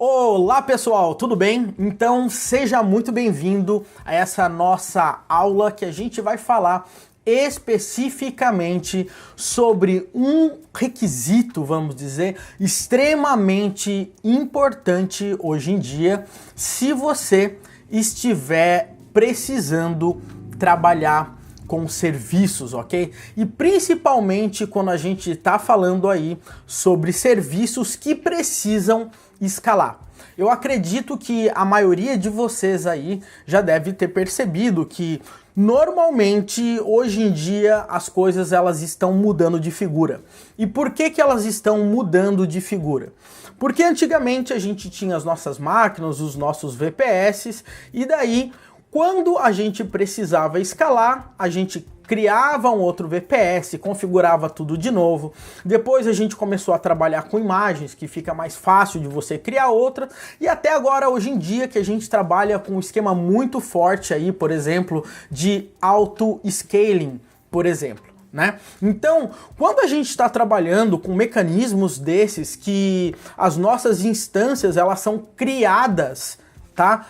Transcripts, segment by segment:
Olá pessoal, tudo bem? Então seja muito bem-vindo a essa nossa aula que a gente vai falar especificamente sobre um requisito, vamos dizer, extremamente importante hoje em dia, se você estiver precisando trabalhar com serviços, ok? E principalmente quando a gente está falando aí sobre serviços que precisam escalar. Eu acredito que a maioria de vocês aí já deve ter percebido que normalmente hoje em dia as coisas elas estão mudando de figura. E por que elas estão mudando de figura? Porque antigamente a gente tinha as nossas máquinas, os nossos VPS, e daí quando a gente precisava escalar, a gente criava um outro VPS, configurava tudo de novo. Depois a gente começou a trabalhar com imagens, que fica mais fácil de você criar outra. E até agora, hoje em dia, que a gente trabalha com um esquema muito forte aí, por exemplo, de auto-scaling, por exemplo. Né? Então, quando a gente está trabalhando com mecanismos desses, que as nossas instâncias elas são criadas, tá?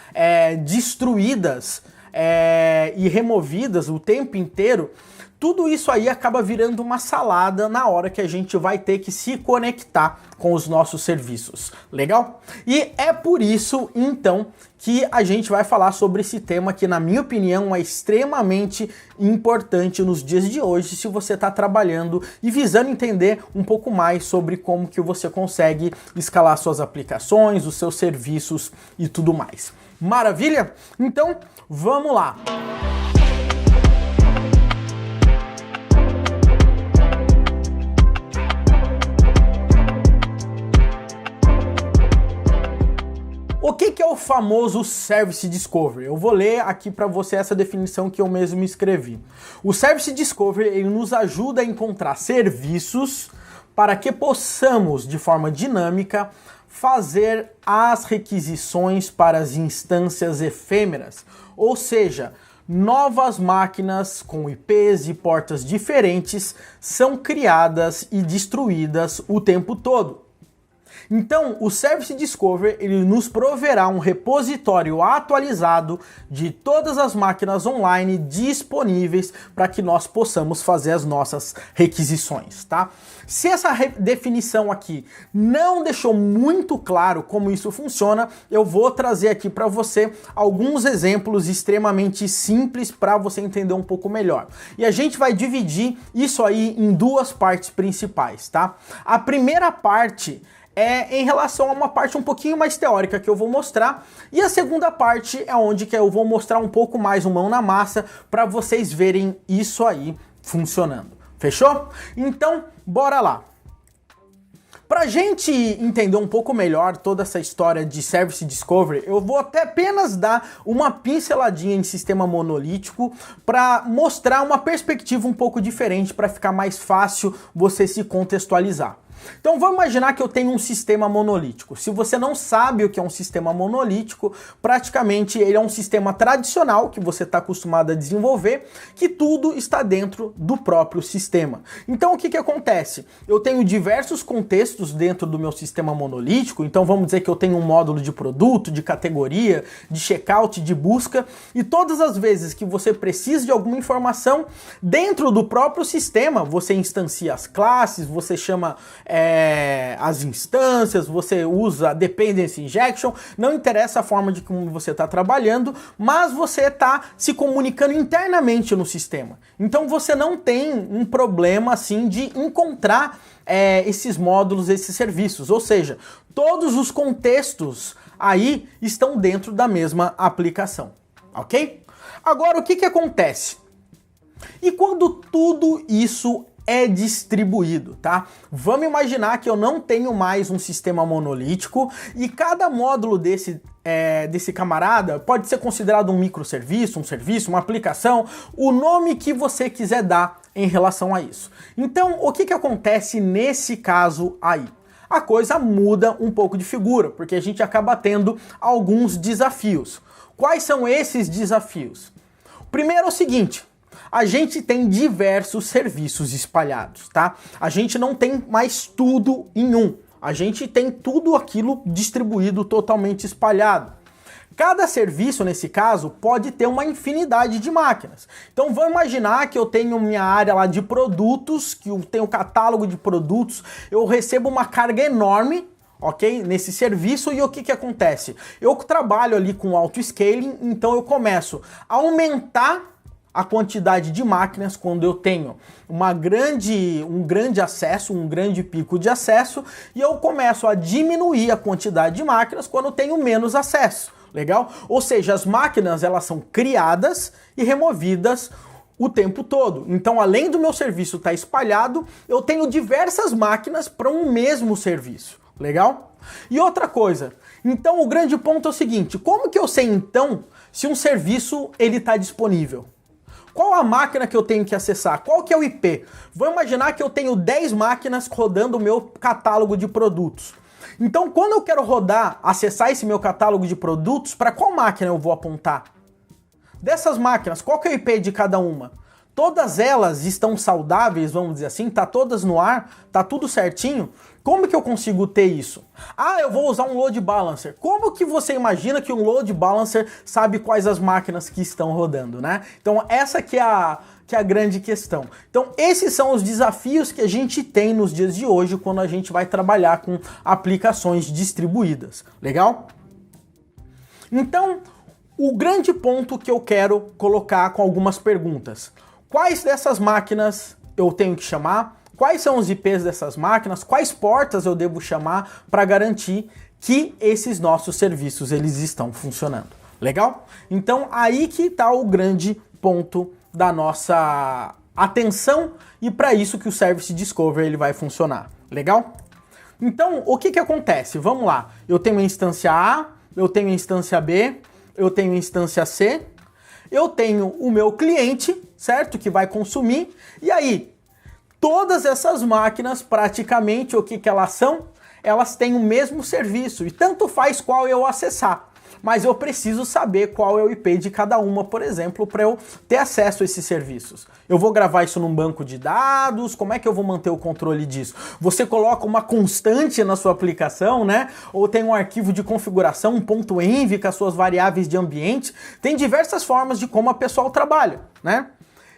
Destruídas e removidas o tempo inteiro, tudo isso aí acaba virando uma salada na hora que a gente vai ter que se conectar com os nossos serviços. Legal? E é por isso, então, que a gente vai falar sobre esse tema que, na minha opinião, é extremamente importante nos dias de hoje, se você está trabalhando e visando entender um pouco mais sobre como que você consegue escalar suas aplicações, os seus serviços e tudo mais. Maravilha? Então, vamos lá! O que é o famoso Service Discovery? Eu vou ler aqui para você essa definição que eu mesmo escrevi. O Service Discovery ele nos ajuda a encontrar serviços para que possamos, de forma dinâmica, fazer as requisições para as instâncias efêmeras, ou seja, novas máquinas com IPs e portas diferentes são criadas e destruídas o tempo todo. Então, o Service Discovery ele nos proverá um repositório atualizado de todas as máquinas online disponíveis para que nós possamos fazer as nossas requisições, tá? Se essa definição aqui não deixou muito claro como isso funciona, eu vou trazer aqui para você alguns exemplos extremamente simples para você entender um pouco melhor. E a gente vai dividir isso aí em duas partes principais, tá? A primeira parte é em relação a uma parte um pouquinho mais teórica que eu vou mostrar, e a segunda parte é onde que eu vou mostrar um pouco mais mão na massa para vocês verem isso aí funcionando. Fechou? Então, bora lá! Pra gente entender um pouco melhor toda essa história de Service Discovery, eu vou até apenas dar uma pinceladinha em sistema monolítico para mostrar uma perspectiva um pouco diferente para ficar mais fácil você se contextualizar. Então vamos imaginar que eu tenho um sistema monolítico. Se você não sabe o que é um sistema monolítico, praticamente ele é um sistema tradicional que você está acostumado a desenvolver, que tudo está dentro do próprio sistema. Então o que acontece? Eu tenho diversos contextos dentro do meu sistema monolítico, então vamos dizer que eu tenho um módulo de produto, de categoria, de checkout, de busca, e todas as vezes que você precisa de alguma informação, dentro do próprio sistema, você instancia as classes, você chama as instâncias, você usa dependency injection, não interessa a forma de como você está trabalhando, mas você está se comunicando internamente no sistema. Então você não tem um problema assim de encontrar esses módulos, esses serviços, ou seja, todos os contextos aí estão dentro da mesma aplicação, ok? Agora o que acontece? E quando tudo isso é distribuído, tá? Vamos imaginar que eu não tenho mais um sistema monolítico e cada módulo desse camarada pode ser considerado um microserviço, um serviço, uma aplicação, o nome que você quiser dar em relação a isso. Então, o que acontece nesse caso aí? A coisa muda um pouco de figura, porque a gente acaba tendo alguns desafios. Quais são esses desafios? O primeiro é o seguinte: a gente tem diversos serviços espalhados, tá? A gente não tem mais tudo em um. A gente tem tudo aquilo distribuído, totalmente espalhado. Cada serviço, nesse caso, pode ter uma infinidade de máquinas. Então vamos imaginar que eu tenho minha área lá de produtos, que eu tenho um catálogo de produtos, eu recebo uma carga enorme, ok? Nesse serviço, e o que acontece? Eu trabalho ali com auto-scaling, então eu começo a aumentar a quantidade de máquinas quando eu tenho um grande acesso, um grande pico de acesso, e eu começo a diminuir a quantidade de máquinas quando eu tenho menos acesso. Legal? Ou seja, as máquinas elas são criadas e removidas o tempo todo. Então, além do meu serviço estar espalhado, eu tenho diversas máquinas para um mesmo serviço. Legal? E outra coisa, então o grande ponto é o seguinte, como que eu sei então se um serviço ele está disponível? Qual a máquina que eu tenho que acessar? Qual que é o IP? Vou imaginar que eu tenho 10 máquinas rodando o meu catálogo de produtos. Então, quando eu quero acessar esse meu catálogo de produtos, para qual máquina eu vou apontar? Dessas máquinas, qual que é o IP de cada uma? Todas elas estão saudáveis, vamos dizer assim? Tá todas no ar? Tá tudo certinho? Como que eu consigo ter isso? Ah, eu vou usar um load balancer. Como que você imagina que um load balancer sabe quais as máquinas que estão rodando, né? Então, essa que é a grande questão. Então, esses são os desafios que a gente tem nos dias de hoje quando a gente vai trabalhar com aplicações distribuídas. Legal? Então, o grande ponto que eu quero colocar com algumas perguntas. Quais dessas máquinas eu tenho que chamar? Quais são os IPs dessas máquinas? Quais portas eu devo chamar para garantir que esses nossos serviços eles estão funcionando? Legal? Então, aí que está o grande ponto da nossa atenção e para isso que o Service Discovery ele vai funcionar. Legal? Então, o que acontece? Vamos lá. Eu tenho a instância A, eu tenho a instância B, eu tenho a instância C, eu tenho o meu cliente, certo? Que vai consumir. E aí, todas essas máquinas, praticamente, o que elas são? Elas têm o mesmo serviço e tanto faz qual eu acessar. Mas eu preciso saber qual é o IP de cada uma, por exemplo, para eu ter acesso a esses serviços. Eu vou gravar isso num banco de dados, como é que eu vou manter o controle disso? Você coloca uma constante na sua aplicação, né? Ou tem um arquivo de configuração, um .env com as suas variáveis de ambiente. Tem diversas formas de como a pessoa trabalha, né?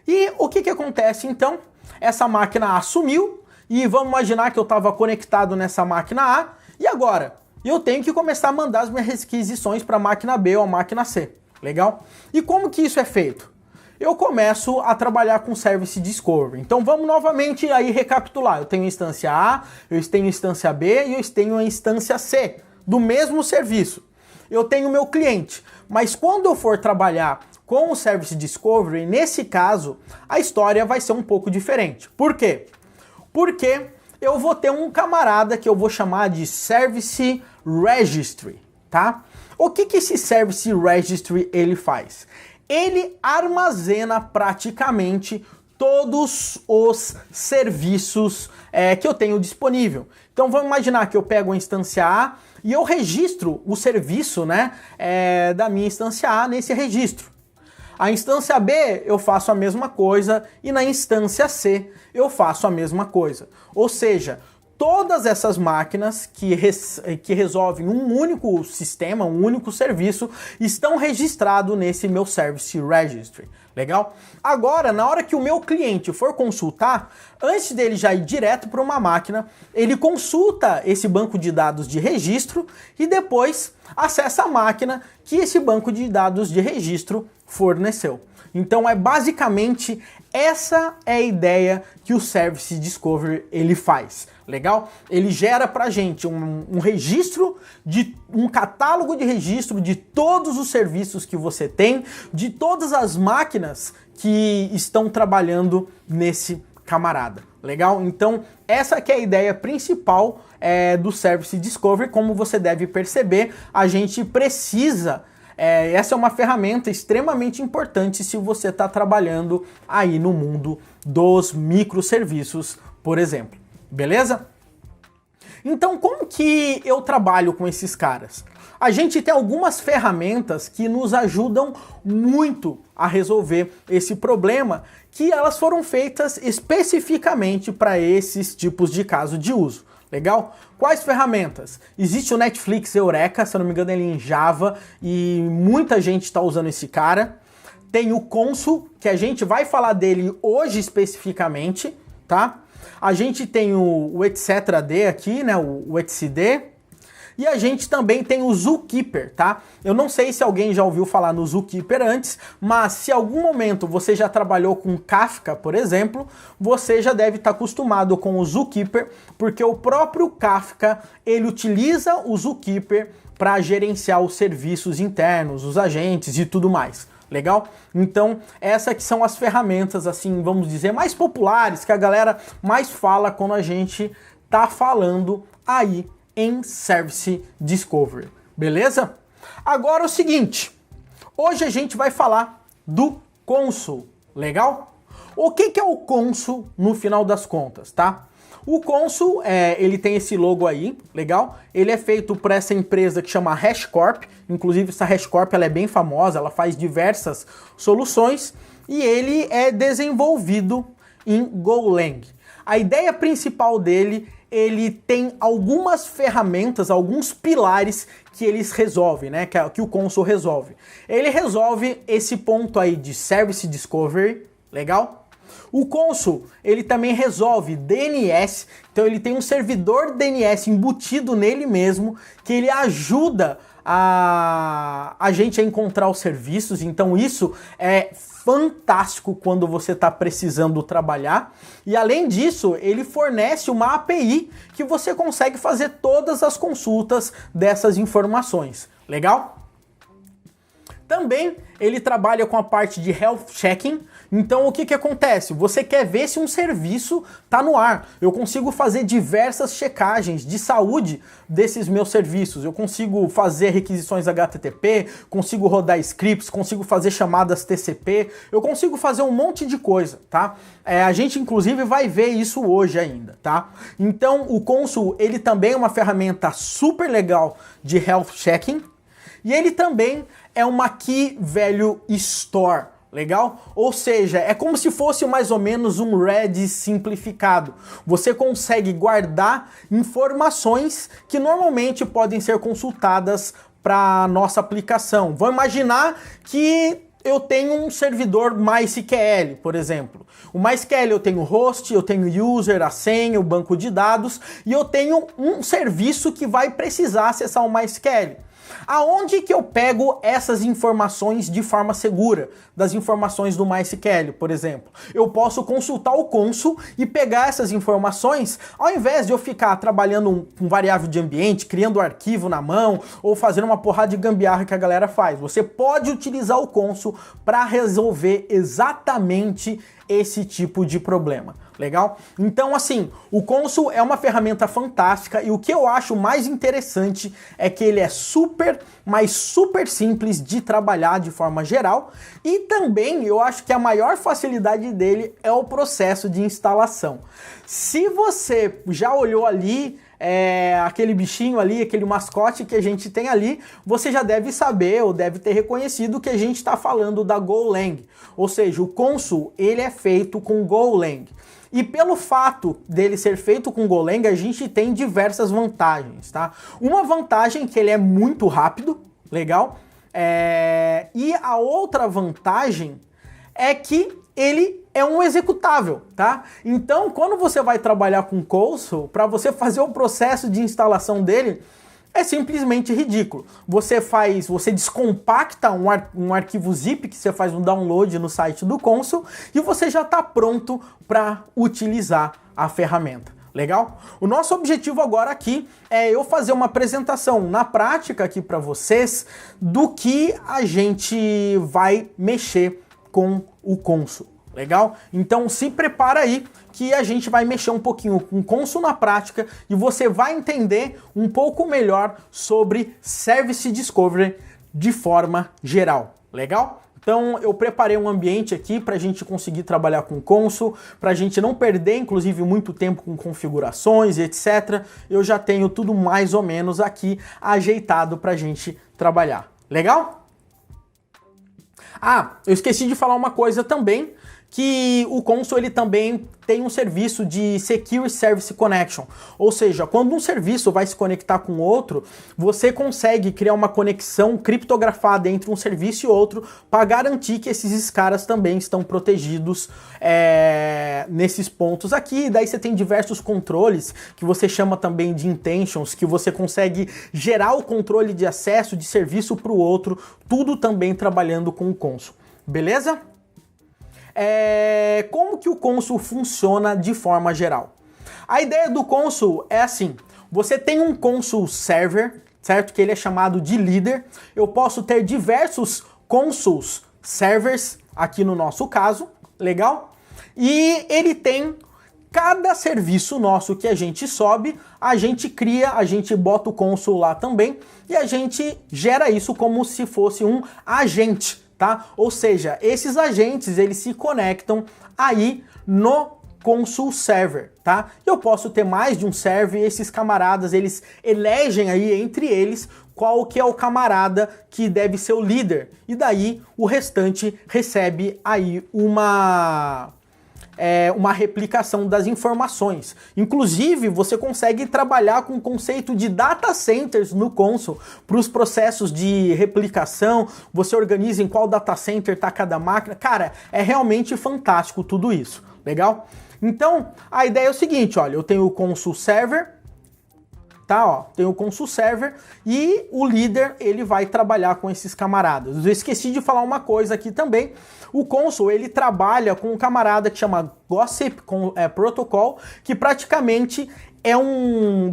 E o que acontece então? Essa máquina A sumiu e vamos imaginar que eu estava conectado nessa máquina A e agora? Eu tenho que começar a mandar as minhas requisições para a máquina B ou a máquina C, legal? E como que isso é feito? Eu começo a trabalhar com Service Discovery. Então vamos novamente aí recapitular. Eu tenho a instância A, eu tenho a instância B e eu tenho a instância C do mesmo serviço. Eu tenho o meu cliente, mas quando eu for trabalhar com o Service Discovery, nesse caso, a história vai ser um pouco diferente. Por quê? Porque eu vou ter um camarada que eu vou chamar de Service Registry, tá? O que esse Service Registry ele faz? Ele armazena praticamente todos os serviços que eu tenho disponível. Então vamos imaginar que eu pego a instância A e eu registro o serviço, né, da minha instância A nesse registro. A instância B eu faço a mesma coisa e na instância C eu faço a mesma coisa. Ou seja, todas essas máquinas que resolvem um único sistema, um único serviço, estão registrados nesse meu Service Registry. Legal? Agora, na hora que o meu cliente for consultar, antes dele já ir direto para uma máquina, ele consulta esse banco de dados de registro e depois acessa a máquina que esse banco de dados de registro forneceu. Então é basicamente essa é a ideia que o Service Discovery ele faz. Legal? Ele gera pra gente um registro, um catálogo de registro de todos os serviços que você tem, de todas as máquinas que estão trabalhando nesse camarada. Legal? Então essa que é a ideia principal do Service Discovery. Como você deve perceber, a gente precisa... essa é uma ferramenta extremamente importante se você está trabalhando aí no mundo dos microserviços, por exemplo. Beleza? Então, como que eu trabalho com esses caras? A gente tem algumas ferramentas que nos ajudam muito a resolver esse problema, que elas foram feitas especificamente para esses tipos de caso de uso. Legal? Quais ferramentas? Existe o Netflix Eureka, se eu não me engano ele é em Java, e muita gente está usando esse cara. Tem o Consul, que a gente vai falar dele hoje especificamente, tá? A gente tem o etcd aqui, né, o etcd. E a gente também tem o Zookeeper, tá? Eu não sei se alguém já ouviu falar no Zookeeper antes, mas se algum momento você já trabalhou com Kafka, por exemplo, você já deve estar acostumado com o Zookeeper, porque o próprio Kafka, ele utiliza o Zookeeper para gerenciar os serviços internos, os agentes e tudo mais. Legal? Então, essas que são as ferramentas, assim, vamos dizer, mais populares, que a galera mais fala quando a gente tá falando aí em Service Discovery, beleza? Agora é o seguinte, hoje a gente vai falar do Consul, legal? O que é o Consul no final das contas, tá? O Consul, ele tem esse logo aí, legal? Ele é feito por essa empresa que chama HashiCorp, inclusive essa HashiCorp ela é bem famosa, ela faz diversas soluções e ele é desenvolvido em Golang. A ideia principal dele, ele tem algumas ferramentas, alguns pilares que eles resolvem, né? Que o Consul resolve. Ele resolve esse ponto aí de Service Discovery, legal? O Consul, ele também resolve DNS, então ele tem um servidor DNS embutido nele mesmo, que ele ajuda a gente a encontrar os serviços, então isso é fantástico quando você está precisando trabalhar. E além disso, ele fornece uma API que você consegue fazer todas as consultas dessas informações. Legal? Também ele trabalha com a parte de health checking. Então o que acontece? Você quer ver se um serviço está no ar. Eu consigo fazer diversas checagens de saúde desses meus serviços. Eu consigo fazer requisições HTTP, consigo rodar scripts, consigo fazer chamadas TCP, eu consigo fazer um monte de coisa, tá? A gente inclusive vai ver isso hoje ainda, tá? Então o Consul, ele também é uma ferramenta super legal de health checking e ele também é uma Key Value Store. Legal? Ou seja, é como se fosse mais ou menos um Redis simplificado. Você consegue guardar informações que normalmente podem ser consultadas para nossa aplicação. Vamos imaginar que eu tenho um servidor MySQL, por exemplo. O MySQL eu tenho host, eu tenho user, a senha, o banco de dados e eu tenho um serviço que vai precisar acessar o MySQL. Aonde que eu pego essas informações de forma segura? Das informações do MySQL, por exemplo. Eu posso consultar o Consul e pegar essas informações, ao invés de eu ficar trabalhando com variável de ambiente, criando arquivo na mão, ou fazendo uma porrada de gambiarra que a galera faz. Você pode utilizar o Consul para resolver exatamente esse tipo de problema. Legal? Então, assim, o Consul é uma ferramenta fantástica e o que eu acho mais interessante é que ele é super, mas super simples de trabalhar de forma geral e também eu acho que a maior facilidade dele é o processo de instalação. Se você já olhou ali aquele bichinho ali, aquele mascote que a gente tem ali, você já deve saber ou deve ter reconhecido que a gente está falando da Golang. Ou seja, o Consul, ele é feito com Golang. E pelo fato dele ser feito com Golang, a gente tem diversas vantagens, tá? Uma vantagem é que ele é muito rápido, legal? E a outra vantagem é que ele é um executável, tá? Então, quando você vai trabalhar com Consul, para você fazer o processo de instalação dele, é simplesmente ridículo. Você descompacta um arquivo zip que você faz um download no site do Consul e você já está pronto para utilizar a ferramenta. Legal? O nosso objetivo agora aqui é eu fazer uma apresentação na prática aqui para vocês do que a gente vai mexer com o Consul. Legal? Então se prepara aí que a gente vai mexer um pouquinho com o Consul na prática e você vai entender um pouco melhor sobre Service Discovery de forma geral. Legal? Então eu preparei um ambiente aqui para a gente conseguir trabalhar com o Consul, para a gente não perder inclusive muito tempo com configurações e etc. Eu já tenho tudo mais ou menos aqui ajeitado para a gente trabalhar. Legal? Ah, eu esqueci de falar uma coisa também, que o console ele também tem um serviço de Secure Service Connection, ou seja, quando um serviço vai se conectar com outro, você consegue criar uma conexão criptografada entre um serviço e outro para garantir que esses caras também estão protegidos nesses pontos aqui. Daí você tem diversos controles que você chama também de intentions, que você consegue gerar o controle de acesso de serviço para o outro, tudo também trabalhando com o console, beleza? Como que o console funciona de forma geral? A ideia do console é assim, você tem um console server, certo? Que ele é chamado de líder. Eu posso ter diversos consoles servers aqui no nosso caso, legal? E ele tem cada serviço nosso que a gente sobe, a gente cria, a gente bota o console lá também e a gente gera isso como se fosse um agente. Tá? Ou seja, esses agentes eles se conectam aí no console server, tá? Eu posso ter mais de um server e esses camaradas eles elegem aí entre eles qual que é o camarada que deve ser o líder e daí o restante recebe aí uma replicação das informações. Inclusive, você consegue trabalhar com o conceito de data centers no console para os processos de replicação, você organiza em qual data center está cada máquina. Cara, é realmente fantástico tudo isso, legal? Então, a ideia é o seguinte, olha, eu tenho o console server, tá, ó, tem o console server e o líder, ele vai trabalhar com esses camaradas. Eu esqueci de falar uma coisa aqui também. O console, ele trabalha com um camarada que chama Gossip Protocol, que praticamente é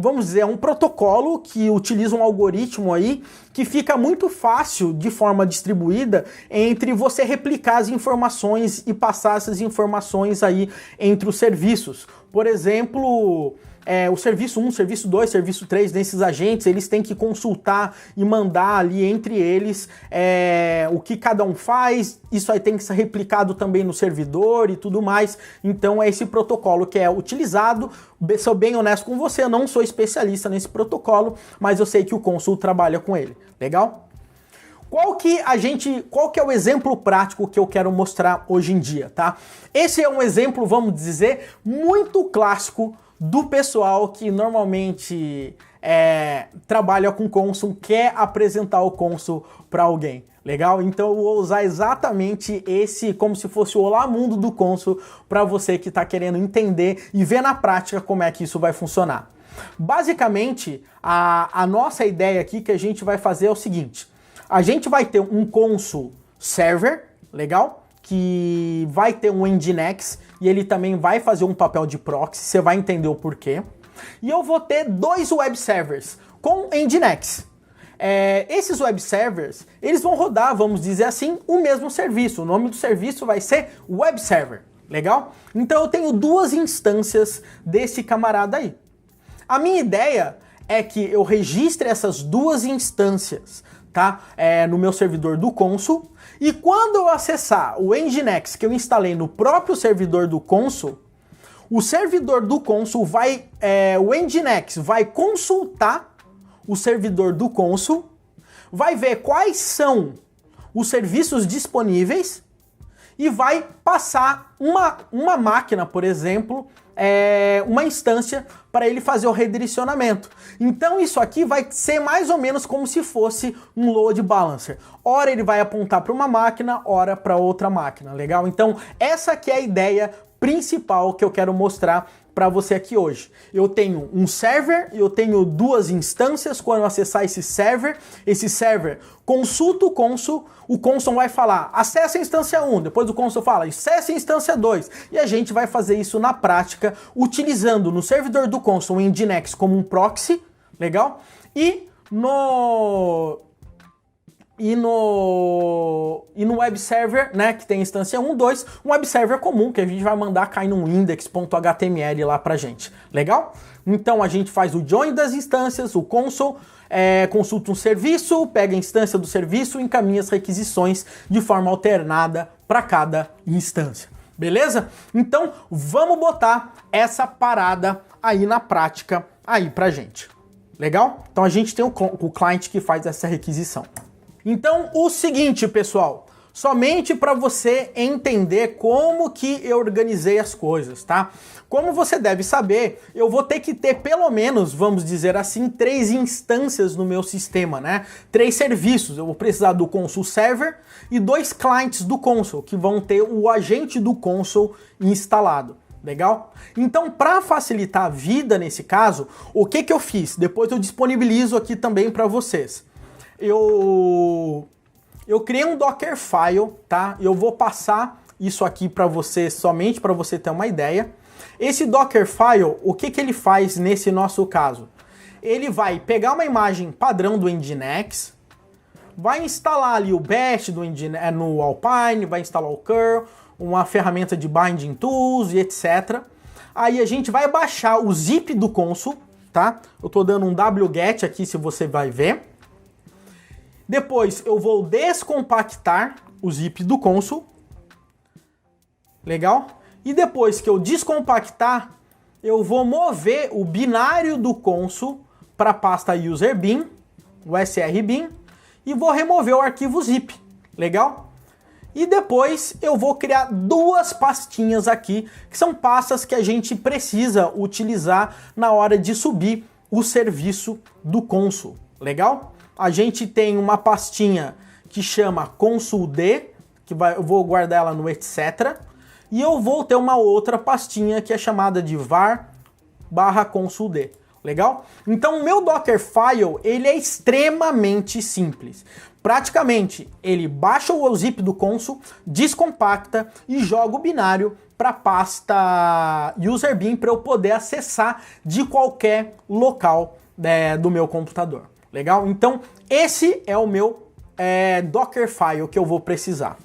vamos dizer, um protocolo que utiliza um algoritmo aí que fica muito fácil de forma distribuída entre você replicar as informações e passar essas informações aí entre os serviços. Por exemplo, o serviço 1, serviço 2, serviço 3 desses agentes, eles têm que consultar e mandar ali entre eles o que cada um faz, isso aí tem que ser replicado também no servidor e tudo mais. Então é esse protocolo que é utilizado. Sou bem honesto com você, eu não sou especialista nesse protocolo, mas eu sei que o console trabalha com ele, legal? Qual que é o exemplo prático que eu quero mostrar hoje em dia, tá? Esse é um exemplo, vamos dizer, muito clássico do pessoal que normalmente trabalha com console, quer apresentar o console para alguém, legal? Então eu vou usar exatamente esse, como se fosse o Olá Mundo do console, para você que está querendo entender e ver na prática como é que isso vai funcionar. Basicamente, a nossa ideia aqui que a gente vai fazer é o seguinte, a gente vai ter um console server, legal? Que vai ter um Nginx e ele também vai fazer um papel de proxy, você vai entender o porquê. E eu vou ter 2 web servers com Nginx. Esses web servers, eles vão rodar, vamos dizer assim, o mesmo serviço. O nome do serviço vai ser web server, legal? Então eu tenho 2 instâncias desse camarada aí. A minha ideia é que eu registre essas 2 instâncias, tá? No meu servidor do console. E quando eu acessar o Nginx que eu instalei no próprio servidor do console, o servidor do console o Nginx vai consultar o servidor do console, vai ver quais são os serviços disponíveis e vai passar uma máquina, por exemplo, uma instância para ele fazer o redirecionamento. Então isso aqui vai ser mais ou menos como se fosse um load balancer. Ora ele vai apontar para uma máquina, ora para outra máquina, legal? Então essa aqui é a ideia principal que eu quero mostrar para você aqui hoje. Eu tenho um server, eu tenho 2 instâncias. Quando eu acessar esse server consulta o console vai falar, acessa a instância 1, depois o console fala, acessa a instância 2, e a gente vai fazer isso na prática, utilizando no servidor do console o Nginx como um proxy, legal? E no web server, né, que tem instância 1, 2, um web server comum que a gente vai mandar cair num index.html lá pra gente, legal? Então a gente faz o join das instâncias, o console consulta um serviço, pega a instância do serviço e encaminha as requisições de forma alternada para cada instância, beleza? Então vamos botar essa parada aí na prática aí pra gente, legal? Então a gente tem o cliente que faz essa requisição. Então, o seguinte, pessoal, somente para você entender como que eu organizei as coisas, tá? Como você deve saber, eu vou ter que ter pelo menos, vamos dizer assim, 3 instâncias no meu sistema, né? 3 serviços. Eu vou precisar do console server e 2 clients do console, que vão ter o agente do console instalado. Legal? Então, para facilitar a vida nesse caso, o que eu fiz? Depois eu disponibilizo aqui também para vocês. Eu criei um Dockerfile, tá? Eu vou passar isso aqui para você, somente para você ter uma ideia. Esse Dockerfile, o que ele faz nesse nosso caso? Ele vai pegar uma imagem padrão do Nginx, vai instalar ali o Bash do Nginx, no Alpine, vai instalar o curl, uma ferramenta de binding tools e etc. Aí a gente vai baixar o zip do console, tá? Eu tô dando um wget aqui, se você vai ver. Depois eu vou descompactar o zip do console. Legal? E depois que eu descompactar, eu vou mover o binário do console para a pasta userbin, o srbin, e vou remover o arquivo zip. Legal? E depois eu vou criar 2 pastinhas aqui, que são pastas que a gente precisa utilizar na hora de subir o serviço do console. Legal? A gente tem uma pastinha que chama console.d, eu vou guardar ela no etc. E eu vou ter uma outra pastinha que é chamada de var/console.d. Legal? Então o meu Dockerfile, ele é extremamente simples. Praticamente, ele baixa o zip do console, descompacta e joga o binário para a pasta userbin para eu poder acessar de qualquer local do meu computador. Legal? Então, esse é o meu Dockerfile que eu vou precisar.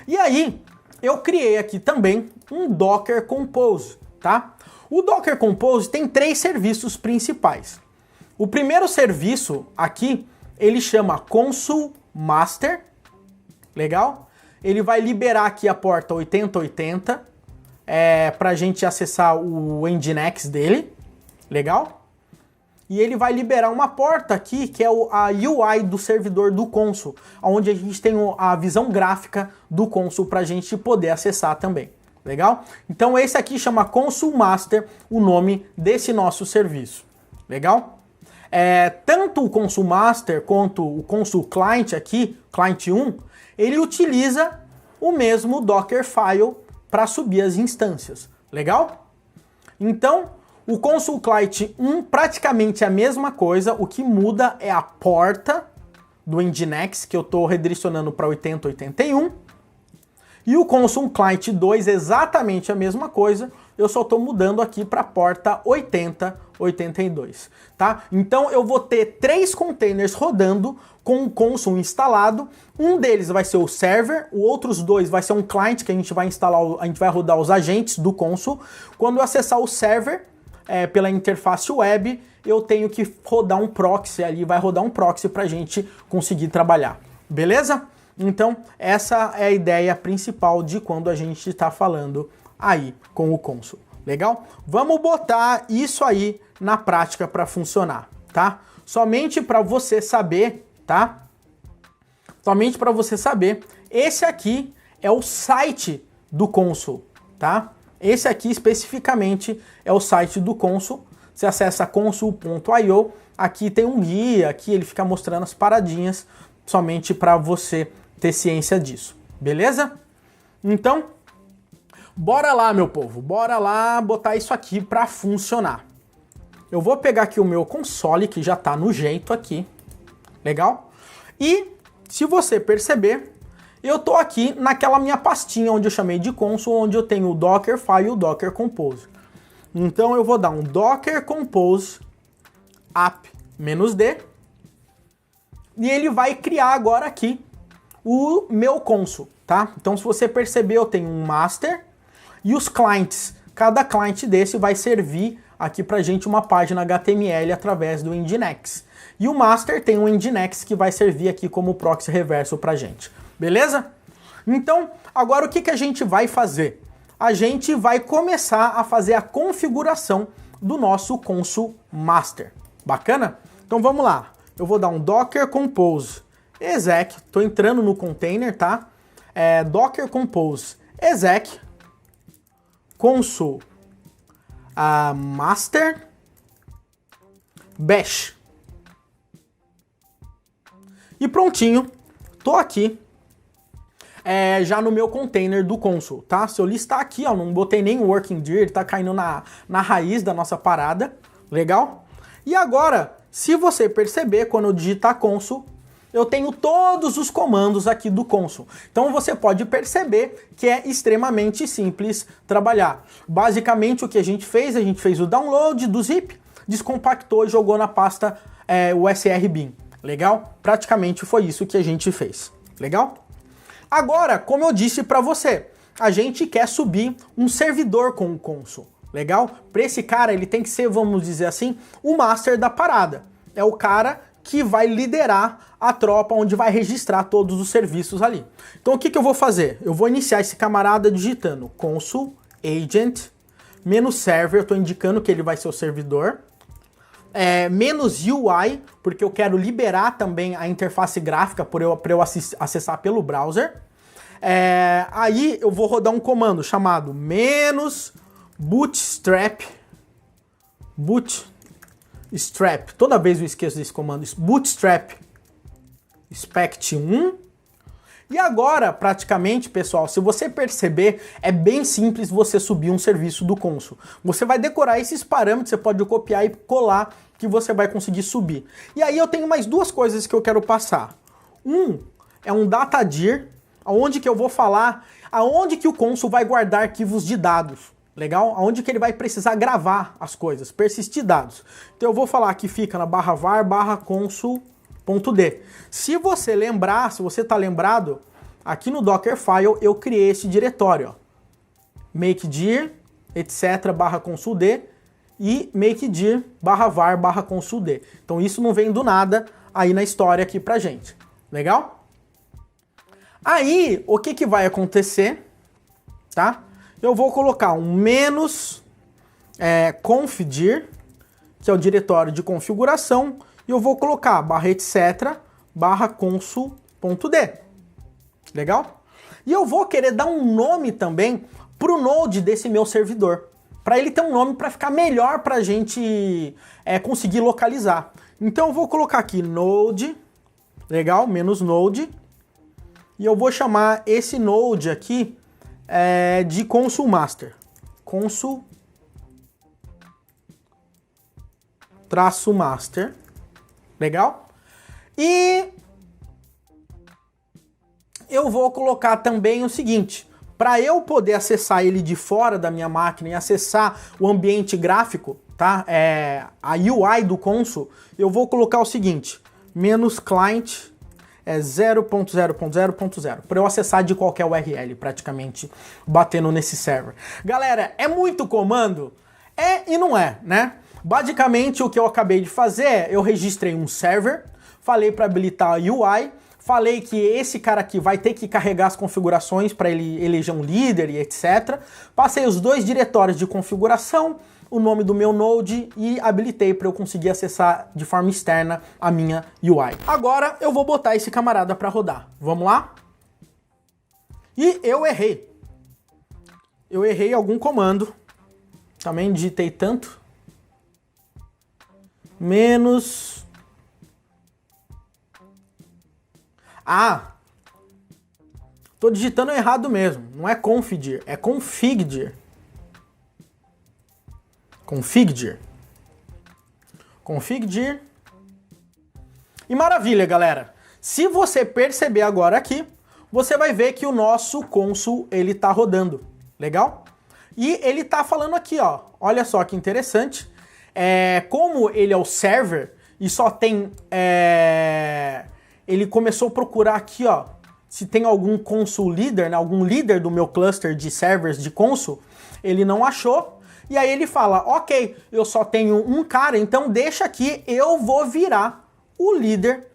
E aí, eu criei aqui também um Docker Compose, tá? O Docker Compose tem 3 serviços principais. O primeiro serviço aqui, ele chama console master, legal? Ele vai liberar aqui a porta 8080 para a gente acessar o Nginx dele, legal? E ele vai liberar uma porta aqui que é a UI do servidor do console, onde a gente tem a visão gráfica do console para a gente poder acessar também. Legal? Então esse aqui chama Console Master, o nome desse nosso serviço. Legal? Tanto o Console Master quanto o Console Client aqui, Client 1, ele utiliza o mesmo Dockerfile para subir as instâncias. Legal? Então, o Console Client 1 praticamente é a mesma coisa, o que muda é a porta do Nginx, que eu estou redirecionando para 8081. E o Console Client 2 é exatamente a mesma coisa, eu só estou mudando aqui para a porta 8082, tá? Então eu vou ter 3 containers rodando com o console instalado, um deles vai ser o server, os outros 2 vai ser um client que a gente vai instalar, a gente vai rodar os agentes do console. Quando eu acessar o server pela interface web, eu tenho que rodar um proxy ali, vai rodar um proxy para a gente conseguir trabalhar, beleza? Então, essa é a ideia principal de quando a gente está falando aí com o console. Legal? Vamos botar isso aí na prática para funcionar, tá? Somente para você saber, tá? Somente para você saber, esse aqui é o site do console, tá? Esse aqui especificamente é o site do console. Você acessa console.io, aqui tem um guia, aqui ele fica mostrando as paradinhas, somente para você ter ciência disso, beleza? Então, bora lá, meu povo, bora lá botar isso aqui para funcionar. Eu vou pegar aqui o meu console, que já tá no jeito aqui, legal? E, se você perceber, eu tô aqui naquela minha pastinha onde eu chamei de console, onde eu tenho o Dockerfile e o Docker Compose. Então eu vou dar um Docker Compose app-d e ele vai criar agora aqui o meu console, tá? Então, se você perceber, eu tenho um master e os clients. Cada client desse vai servir aqui pra gente uma página HTML através do Nginx. E o master tem um Nginx que vai servir aqui como proxy reverso pra gente. Beleza? Então, agora o que a gente vai fazer? A gente vai começar a fazer a configuração do nosso console master. Bacana? Então, vamos lá. Eu vou dar um Docker Compose exec, tô entrando no container, tá? docker compose exec console master bash. E prontinho, tô aqui já no meu container do console, tá? Se eu listar aqui, ó, não botei nem working dir, ele tá caindo na raiz da nossa parada, legal? E agora, se você perceber, quando eu digitar console, eu tenho todos os comandos aqui do console. Então você pode perceber que é extremamente simples trabalhar. Basicamente o que a gente fez o download do zip, descompactou e jogou na pasta usr bin. Legal? Praticamente foi isso que a gente fez. Legal? Agora, como eu disse para você, a gente quer subir um servidor com o console. Legal? Para esse cara, ele tem que ser, vamos dizer assim, o master da parada. É o cara que vai liderar a tropa, onde vai registrar todos os serviços ali. Então o que eu vou fazer? Eu vou iniciar esse camarada digitando console agent -server, eu estou indicando que ele vai ser o servidor, -UI, porque eu quero liberar também a interface gráfica para eu acessar pelo browser. Aí eu vou rodar um comando chamado -bootstrap, toda vez eu esqueço desse comando, bootstrap spect1. E agora, praticamente, pessoal, se você perceber, é bem simples você subir um serviço do console. Você vai decorar esses parâmetros, você pode copiar e colar que você vai conseguir subir. E aí eu tenho mais duas coisas que eu quero passar. É um datadir, onde que eu vou falar aonde que o console vai guardar arquivos de dados. Legal? Aonde que ele vai precisar gravar as coisas, persistir dados. Então eu vou falar que fica na /var /console.d. Se você lembrar, se você tá lembrado, aqui no Dockerfile eu criei esse diretório, ó. Makedir, etc, /console.d e makedir /var /console.d. Então isso não vem do nada aí na história aqui pra gente. Legal? Aí, o que vai acontecer, tá? Eu vou colocar um -confdir, que é o diretório de configuração, e eu vou colocar /etc /console.d. Legal? E eu vou querer dar um nome também pro node desse meu servidor, para ele ter um nome para ficar melhor para a gente conseguir localizar. Então eu vou colocar aqui node, legal, -node, e eu vou chamar esse node aqui de console master, console -master, legal? E eu vou colocar também o seguinte, para eu poder acessar ele de fora da minha máquina e acessar o ambiente gráfico, tá? A UI do console, eu vou colocar o seguinte, -client 0.0.0.0, para eu acessar de qualquer URL, praticamente, batendo nesse server. Galera, é muito comando? É e não é, né? Basicamente, o que eu acabei de fazer eu registrei um server, falei para habilitar a UI, falei que esse cara aqui vai ter que carregar as configurações para ele eleger um líder e etc. Passei os dois diretórios de configuração, o nome do meu node e habilitei para eu conseguir acessar de forma externa a minha UI. Agora eu vou botar esse camarada para rodar. Vamos lá? E eu errei. Eu errei algum comando. Também digitei tanto. Tô digitando errado mesmo. Não é configdir, é configdir. Configdir. E maravilha, galera. Se você perceber agora aqui, você vai ver que o nosso console, ele tá rodando. Legal? E ele tá falando aqui, ó. Olha só que interessante. Como ele é o server e só tem... ele começou a procurar aqui, ó, se tem algum console leader, né, algum líder do meu cluster de servers de console. Ele não achou. E aí ele fala, ok, eu só tenho um cara, então deixa aqui, eu vou virar o líder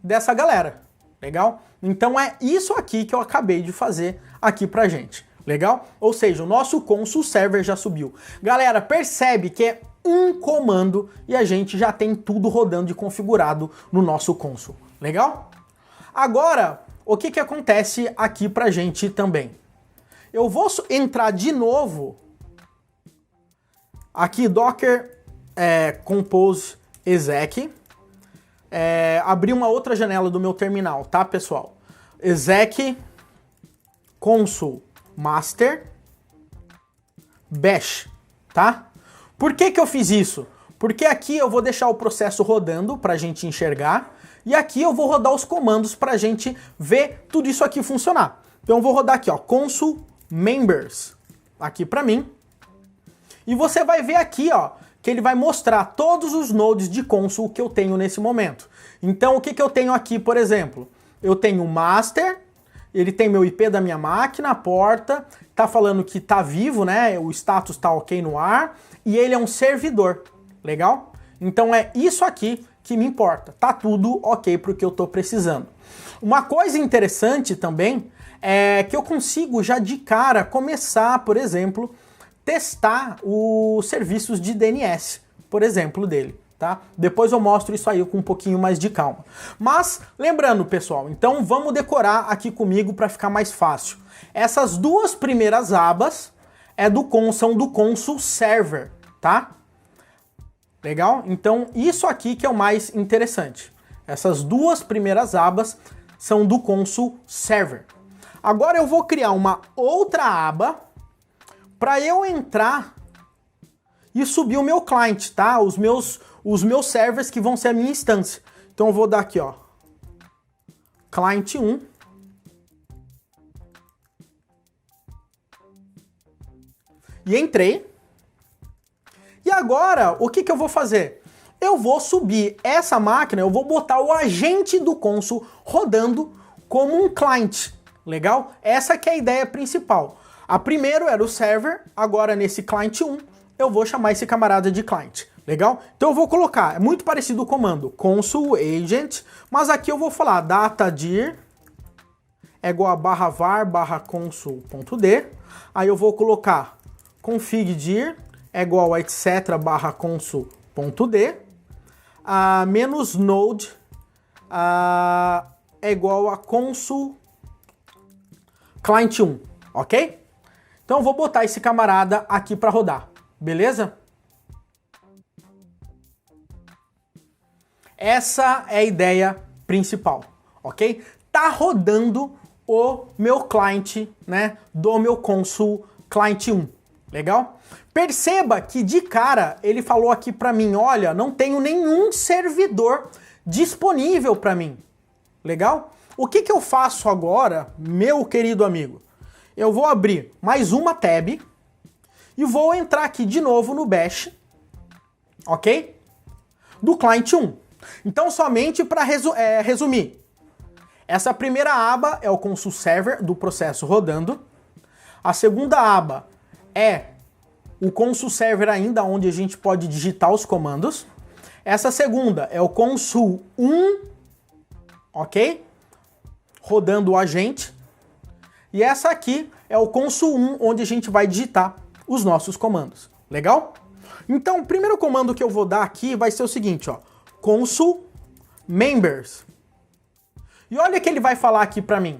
dessa galera, legal? Então é isso aqui que eu acabei de fazer aqui pra gente, legal? Ou seja, o nosso console server já subiu. Galera, percebe que é um comando e a gente já tem tudo rodando e configurado no nosso console, legal? Agora, o que acontece aqui pra gente também? Eu vou entrar de novo aqui, docker compose exec, abrir uma outra janela do meu terminal, tá, pessoal? Exec console master bash, tá? Por que eu fiz isso? Porque aqui eu vou deixar o processo rodando pra gente enxergar, e aqui eu vou rodar os comandos pra gente ver tudo isso aqui funcionar. Então eu vou rodar aqui, ó, console members, aqui pra mim, e você vai ver aqui, ó, que ele vai mostrar todos os nodes de console que eu tenho nesse momento. Então o que eu tenho aqui, por exemplo? Eu tenho o master, ele tem meu IP da minha máquina, a porta, tá falando que tá vivo, né? O status tá ok no ar, e ele é um servidor. Legal? Então é isso aqui que me importa. Tá tudo ok pro que eu tô precisando. Uma coisa interessante também é que eu consigo já de cara começar, por exemplo, testar os serviços de DNS, por exemplo, dele. Tá? Depois eu mostro isso aí com um pouquinho mais de calma. Mas, lembrando, pessoal, então vamos decorar aqui comigo para ficar mais fácil. Essas duas primeiras abas são do console server, tá? Legal? Então, isso aqui que é o mais interessante. Essas duas primeiras abas são do console server. Agora eu vou criar uma outra aba para eu entrar e subir o meu client, tá? Os meus servers que vão ser a minha instância. Então eu vou dar aqui, ó, client 1. E entrei. E agora, o que eu vou fazer? Eu vou subir essa máquina, eu vou botar o agente do console rodando como um client. Legal? Essa que é a ideia principal. A primeiro era o server, agora nesse client 1, eu vou chamar esse camarada de client. Legal? Então eu vou colocar, é muito parecido o comando, console agent, mas aqui eu vou falar datadir é igual a /var/console.d, aí eu vou colocar config_dir é igual a etc/console.d, menos node é igual a console client 1, ok? Então eu vou botar esse camarada aqui para rodar, beleza? Essa é a ideia principal, ok? Tá rodando o meu client, né, do meu console client 1, legal? Perceba que de cara ele falou aqui para mim, olha, não tenho nenhum servidor disponível para mim, legal? O que eu faço agora, meu querido amigo? Eu vou abrir mais uma tab e vou entrar aqui de novo no bash, ok? Do client 1. Então, somente para resumir, essa primeira aba é o console server do processo rodando. A segunda aba é o console server ainda onde a gente pode digitar os comandos. Essa segunda é o console 1, ok? Rodando o agente. E essa aqui é o console 1 onde a gente vai digitar os nossos comandos. Legal? Então, o primeiro comando que eu vou dar aqui vai ser o seguinte, ó. Console members. E olha o que ele vai falar aqui para mim.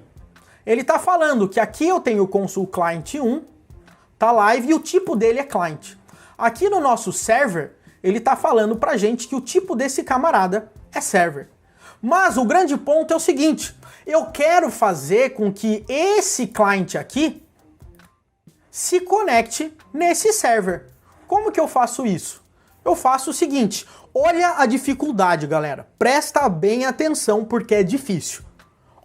Ele tá falando que aqui eu tenho o console client 1, tá live e o tipo dele é client. Aqui no nosso server, ele tá falando pra gente que o tipo desse camarada é server. Mas o grande ponto é o seguinte, eu quero fazer com que esse client aqui se conecte nesse server. Como que eu faço isso? Eu faço o seguinte, olha a dificuldade, galera. Presta bem atenção porque é difícil.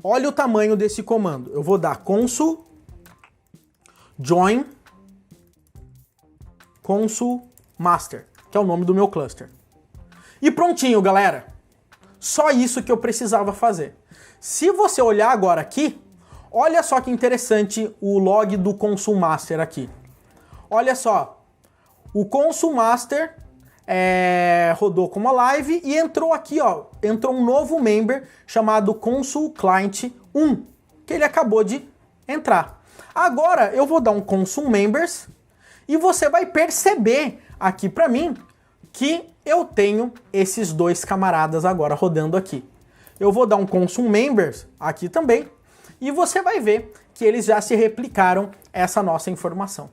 Olha o tamanho desse comando. Eu vou dar console join console master, que é o nome do meu cluster. E prontinho, galera. Só isso que eu precisava fazer. Se você olhar agora aqui, olha só que interessante o log do console master aqui. Olha só, o console master rodou como a live e entrou aqui, ó, entrou um novo member chamado console client 1, que ele acabou de entrar. Agora eu vou dar um console members e você vai perceber aqui para mim que eu tenho esses dois camaradas agora rodando aqui. Eu vou dar um console members aqui também e você vai ver que eles já se replicaram essa nossa informação.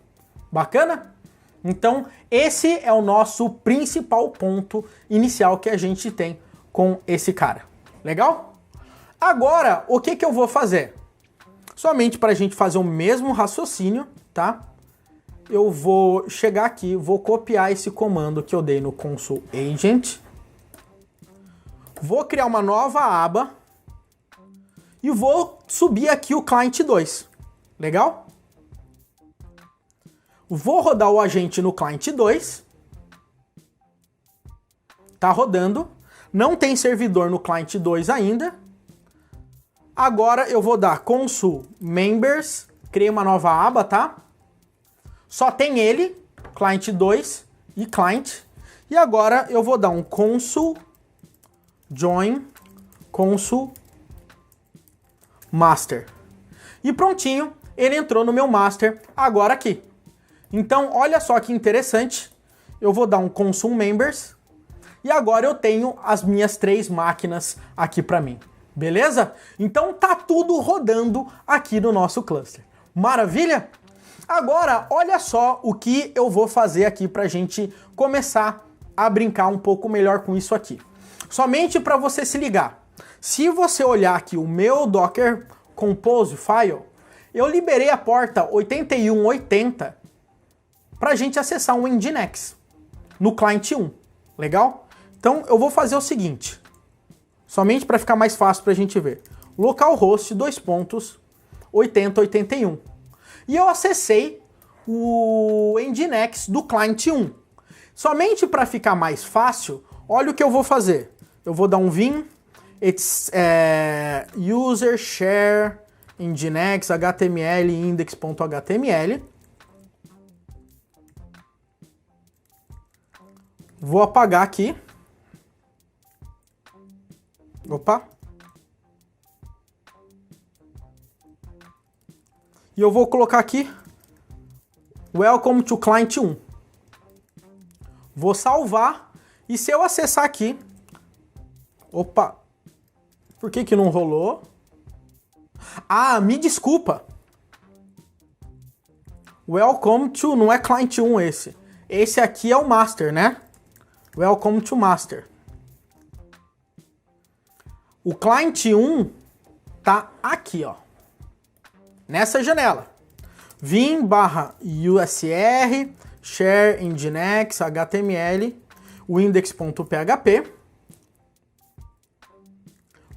Bacana? Então, esse é o nosso principal ponto inicial que a gente tem com esse cara. Legal? Agora, o que eu vou fazer? Somente para a gente fazer o mesmo raciocínio, tá? Eu vou chegar aqui, vou copiar esse comando que eu dei no console agent, vou criar uma nova aba e vou subir aqui o client 2. Legal? Vou rodar o agente no client 2. Tá rodando. Não tem servidor no client 2 ainda. Agora eu vou dar console members, criei uma nova aba, tá? Só tem ele, client 2 e client. E agora eu vou dar um console join console master. E prontinho, ele entrou no meu master agora aqui. Então, olha só que interessante. Eu vou dar um console members e agora eu tenho as minhas 3 máquinas aqui para mim. Beleza? Então tá tudo rodando aqui no nosso cluster. Maravilha? Agora, olha só o que eu vou fazer aqui para a gente começar a brincar um pouco melhor com isso aqui. Somente para você se ligar. Se você olhar aqui o meu Docker Compose File, eu liberei a porta 8180 para a gente acessar um Nginx no client 1. Legal? Então eu vou fazer o seguinte, somente para ficar mais fácil para a gente ver. Localhost 2.8081. E eu acessei o Nginx do client 1. Somente para ficar mais fácil, olha o que eu vou fazer. Eu vou dar um vim, user share nginx html index.html. Vou apagar aqui. Opa. E eu vou colocar aqui Welcome to Client 1. Vou salvar. E se eu acessar aqui... Opa. Por que não rolou? Ah, me desculpa. Welcome to... Não é Client 1 esse. Esse aqui é o Master, né? Welcome to Master. O Client 1 tá aqui, ó. Nessa janela. vim/usr share nginx html o index.php.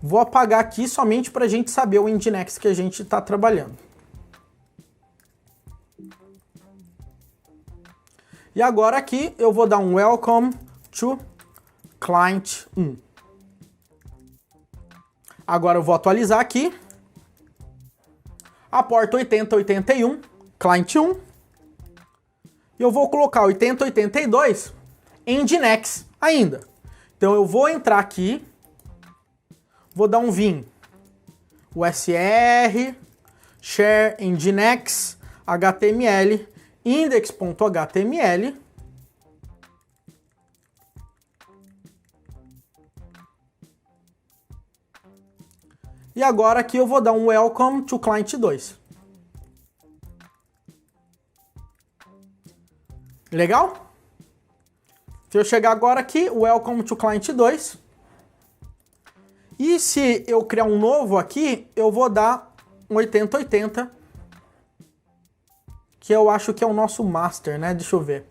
Vou apagar aqui somente para a gente saber o Nginx que a gente está trabalhando. E agora aqui eu vou dar um welcome to client 1. Agora eu vou atualizar aqui. A porta 8081, client 1. E eu vou colocar 8082 Nginx ainda. Então eu vou entrar aqui. Vou dar um vim usr share nginx html index.html. E agora aqui eu vou dar um welcome to client 2. Legal? Se eu chegar agora aqui, welcome to client 2. E se eu criar um novo aqui, eu vou dar um 8080, que eu acho que é o nosso master, né? Deixa eu ver.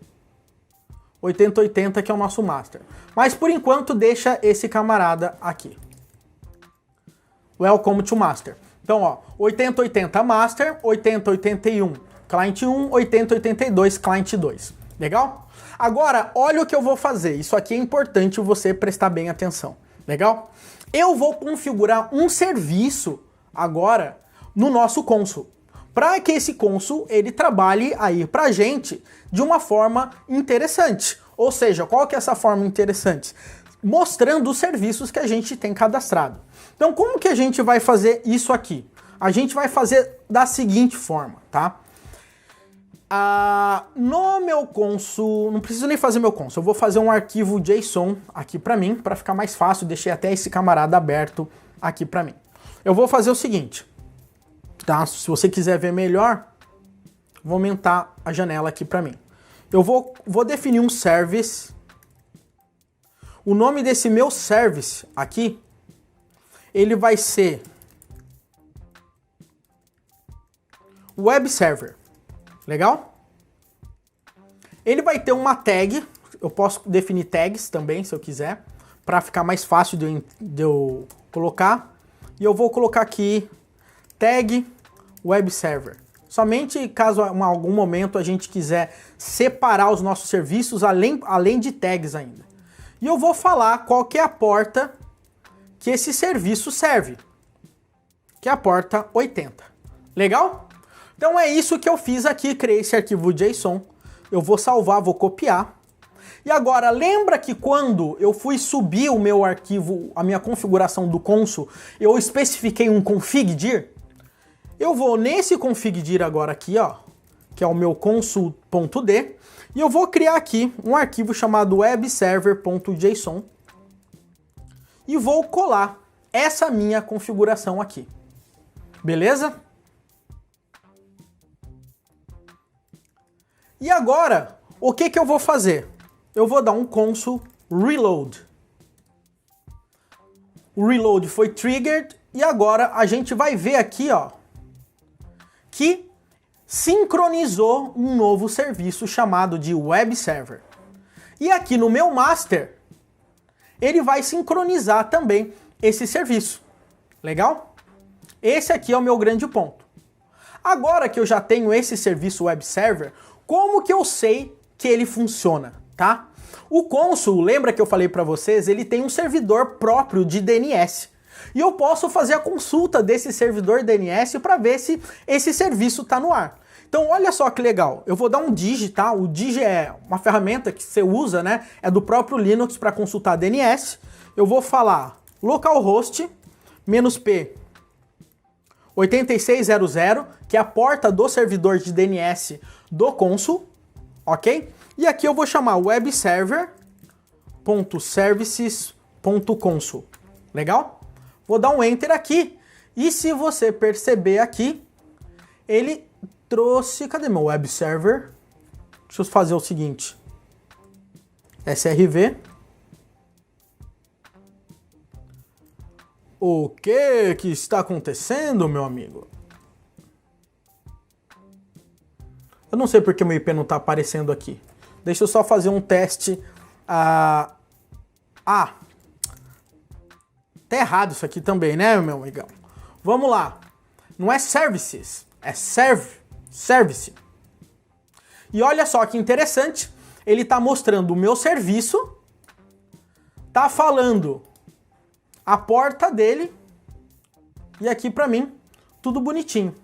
8080 que é o nosso master. Mas por enquanto deixa esse camarada aqui. Welcome to master. Então, ó, 8080 master, 8081 client 1, 8082 client 2. Legal? Agora, olha o que eu vou fazer. Isso aqui é importante você prestar bem atenção. Legal? Eu vou configurar um serviço agora no nosso console, para que esse console ele trabalhe aí pra gente de uma forma interessante. Ou seja, qual que é essa forma interessante? Mostrando os serviços que a gente tem cadastrado. Então, como que a gente vai fazer isso aqui? A gente vai fazer da seguinte forma, tá? No meu console, não preciso nem fazer meu console, eu vou fazer um arquivo JSON aqui para mim, para ficar mais fácil, deixei até esse camarada aberto aqui para mim. Eu vou fazer o seguinte, tá? Se você quiser ver melhor, vou aumentar a janela aqui para mim. Eu vou definir um service. O nome desse meu service aqui, ele vai ser Web Server. Legal? Ele vai ter uma tag. Eu posso definir tags também, se eu quiser, para ficar mais fácil de eu colocar. E eu vou colocar aqui tag Web Server. Somente caso em algum momento a gente quiser separar os nossos serviços além de tags ainda. E eu vou falar qual que é a porta que esse serviço serve, que é a porta 80. Legal? Então é isso que eu fiz aqui, criei esse arquivo JSON. Eu vou salvar, vou copiar. E agora, lembra que quando eu fui subir o meu arquivo, a minha configuração do Consul, eu especifiquei um config.dir? Eu vou nesse config.dir agora aqui, ó, que é o meu consul.d, e eu vou criar aqui um arquivo chamado webserver.json e vou colar essa minha configuração aqui. Beleza? E agora, o que eu vou fazer? Eu vou dar um consul reload. O reload foi triggered e agora a gente vai ver aqui, ó, que sincronizou um novo serviço chamado de web server. E aqui no meu master, ele vai sincronizar também esse serviço. Legal? Esse aqui é o meu grande ponto. Agora que eu já tenho esse serviço web server, como que eu sei que ele funciona, tá? O Consul, lembra que eu falei para vocês, ele tem um servidor próprio de DNS. E eu posso fazer a consulta desse servidor DNS para ver se esse serviço está no ar. Então olha só que legal, eu vou dar um dig, tá? O dig é uma ferramenta que você usa, né? É do próprio Linux para consultar DNS. Eu vou falar localhost -p 8600, que é a porta do servidor de DNS do Consul, ok? E aqui eu vou chamar webserver.services.consul. Legal? Vou dar um enter aqui. E se você perceber aqui, ele trouxe... Cadê meu web server? Deixa eu fazer o seguinte. SRV. O que está acontecendo, meu amigo? Eu não sei porque meu IP não está aparecendo aqui. Deixa eu só fazer um teste. Tá errado isso aqui também, né, meu amigão? Vamos lá. Não é services, é service. E olha só que interessante. Ele está mostrando o meu serviço. Tá falando a porta dele. E aqui para mim, tudo bonitinho.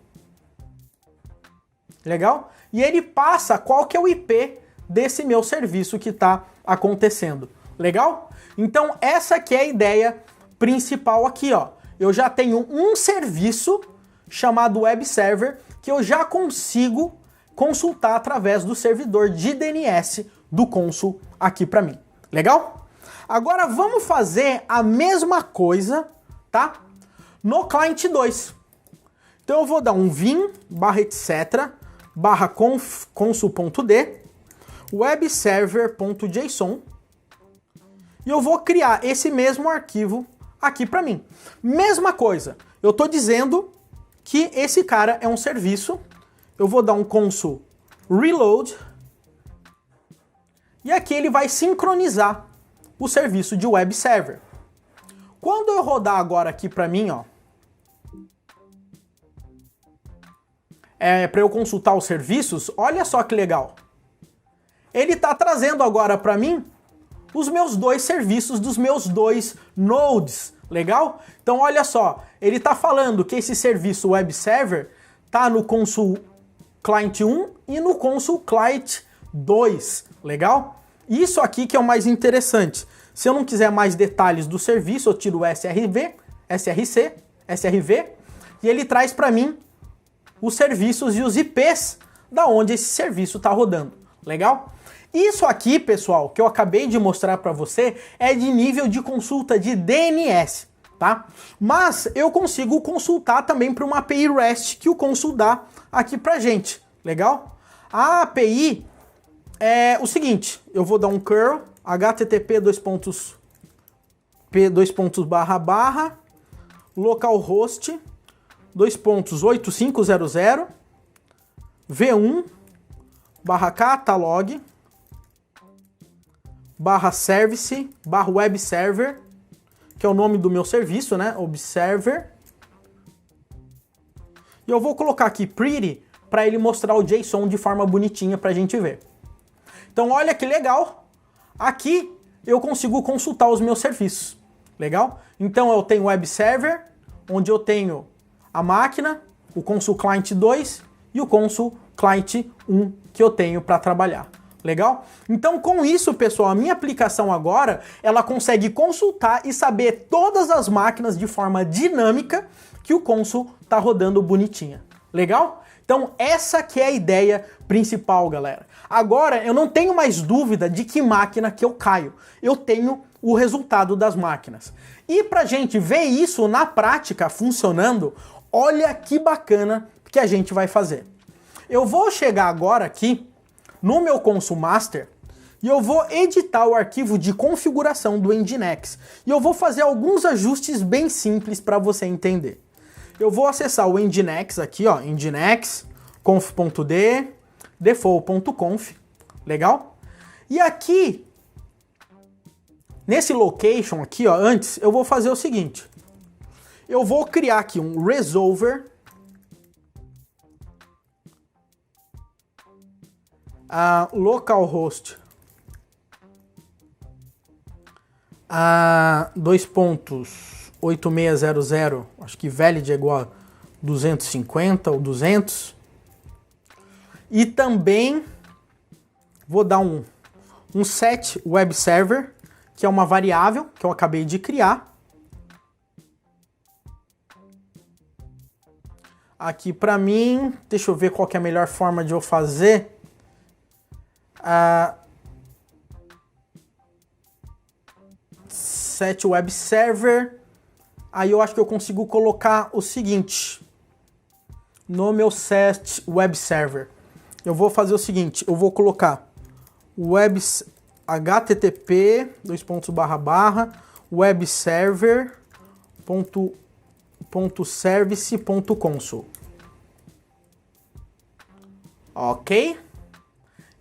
Legal? E ele passa qual que é o IP desse meu serviço que está acontecendo. Legal? Então essa aqui é a ideia principal aqui, ó. Eu já tenho um serviço chamado web server que eu já consigo consultar através do servidor de DNS do Consul aqui para mim. Legal? Agora vamos fazer a mesma coisa, tá? No client 2. Então eu vou dar um vim /etc /consul.d webserver.json e eu vou criar esse mesmo arquivo aqui para mim. Mesma coisa, eu estou dizendo que esse cara é um serviço, eu vou dar um consul reload e aqui ele vai sincronizar o serviço de web server. Quando eu rodar agora aqui para mim, ó, para eu consultar os serviços, olha só que legal. Ele está trazendo agora para mim os meus dois serviços dos meus dois nodes, legal? Então olha só, ele está falando que esse serviço web server está no Consul Client 1 e no Consul Client 2, legal? Isso aqui que é o mais interessante. Se eu não quiser mais detalhes do serviço, eu tiro o SRV e ele traz para mim os serviços e os IPs da onde esse serviço está rodando. Legal? Isso aqui, pessoal, que eu acabei de mostrar para você, é de nível de consulta de DNS. tá? Mas eu consigo consultar também para uma API REST que o Consul dá aqui pra gente, legal? A API é o seguinte, eu vou dar um curl, http localhost 2.8500 v1 /catalog /service /web server, que é o nome do meu serviço, né? Observer. E eu vou colocar aqui pretty para ele mostrar o JSON de forma bonitinha para a gente ver. Então olha que legal. Aqui eu consigo consultar os meus serviços. Legal? Então eu tenho web server, onde eu tenho a máquina, o Consul Client 2 e o Consul Client 1 que eu tenho para trabalhar. Legal? Então com isso, pessoal, a minha aplicação agora, ela consegue consultar e saber todas as máquinas de forma dinâmica que o Consul tá rodando bonitinha. Legal? Então essa que é a ideia principal, galera. Agora eu não tenho mais dúvida de que máquina que eu caio. Eu tenho o resultado das máquinas. E pra gente ver isso na prática funcionando, olha que bacana que a gente vai fazer. Eu vou chegar agora aqui no meu Consul Master e eu vou editar o arquivo de configuração do Nginx. E eu vou fazer alguns ajustes bem simples para você entender. Eu vou acessar o Nginx aqui, ó, nginx conf.d default.conf, legal? E aqui, nesse location aqui, ó, antes, eu vou fazer o seguinte. Eu vou criar aqui um resolver localhost 2.8600, acho que valid é igual a 250 ou 200. E também vou dar um set web server, que é uma variável que eu acabei de criar. Aqui para mim, deixa eu ver qual que é a melhor forma de eu fazer. Set web server. Aí eu acho que eu consigo colocar o seguinte no meu set web server. Eu vou fazer o seguinte, eu vou colocar http webserver.service.consul. Ok?